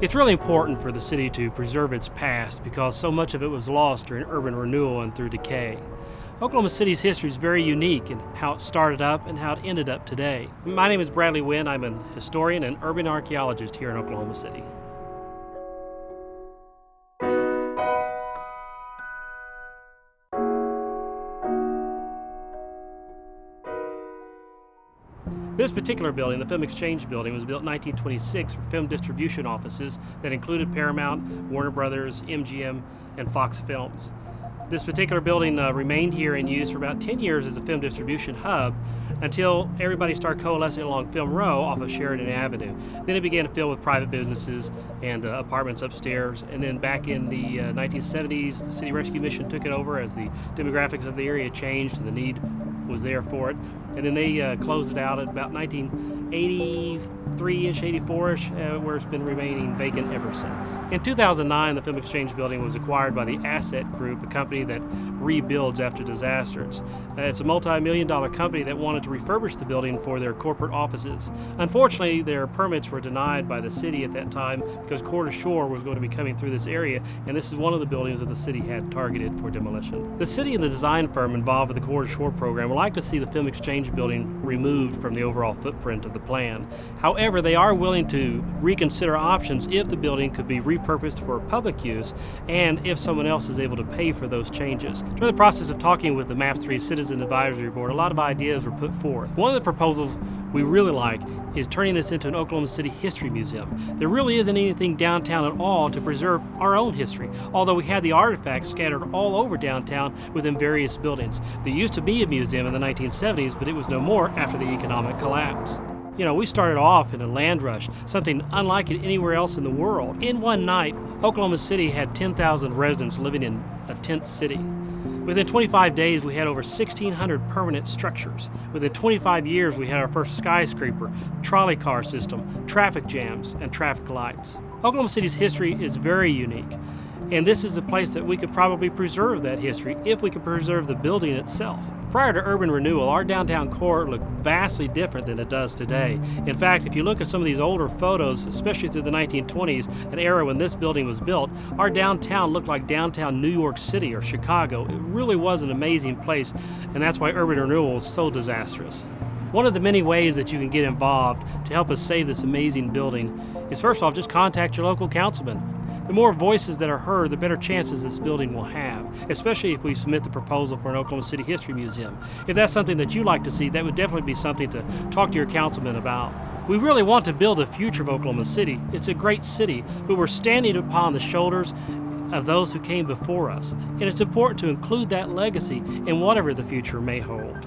It's really important for the city to preserve its past because so much of it was lost during urban renewal and through decay. Oklahoma City's history is very unique in how it started up and how it ended up today. My name is Bradley Wynn. I'm an historian and urban archaeologist here in Oklahoma City. This particular building, the Film Exchange Building, was built in 1926 for film distribution offices that included Paramount, Warner Brothers, MGM, and Fox Films. This particular building remained here in use for about 10 years as a film distribution hub until everybody started coalescing along Film Row off of Sheridan Avenue. Then it began to fill with private businesses and apartments upstairs. And then back in the 1970s, the City Rescue Mission took it over as the demographics of the area changed and the need was there for it. And then they closed it out at about 1983-ish, 84-ish, where it's been remaining vacant ever since. In 2009, the Film Exchange Building was acquired by the Asset Group, a company that rebuilds after disasters. It's a multi-million-dollar company that wanted to refurbish the building for their corporate offices. Unfortunately, their permits were denied by the city at that time because Core to Shore was going to be coming through this area, and this is one of the buildings that the city had targeted for demolition. The city and the design firm involved with the Core to Shore program would like to see the Film Exchange Building removed from the overall footprint of the plan. However, they are willing to reconsider options if the building could be repurposed for public use and if someone else is able to pay for those changes. During the process of talking with the MAPS 3 Citizen Advisory Board, a lot of ideas were put forth. One of the proposals we really like is turning this into an Oklahoma City History Museum. There really isn't anything downtown at all to preserve our own history, although we have the artifacts scattered all over downtown within various buildings. There used to be a museum in the 1970s, but it was no more after the economic collapse. You know, we started off in a land rush, something unlike it anywhere else in the world. In one night, Oklahoma City had 10,000 residents living in a tent city. Within 25 days, we had over 1,600 permanent structures. Within 25 years, we had our first skyscraper, trolley car system, traffic jams, and traffic lights. Oklahoma City's history is very unique, and this is a place that we could probably preserve that history if we could preserve the building itself. Prior to urban renewal, our downtown core looked vastly different than it does today. In fact, if you look at some of these older photos, especially through the 1920s, an era when this building was built, our downtown looked like downtown New York City or Chicago. It really was an amazing place, and that's why urban renewal was so disastrous. One of the many ways that you can get involved to help us save this amazing building is, first off, just contact your local councilman. The more voices that are heard, the better chances this building will have, especially if we submit the proposal for an Oklahoma City History Museum. If that's something that you'd like to see, that would definitely be something to talk to your councilman about. We really want to build a future of Oklahoma City. It's a great city, but we're standing upon the shoulders of those who came before us, and it's important to include that legacy in whatever the future may hold.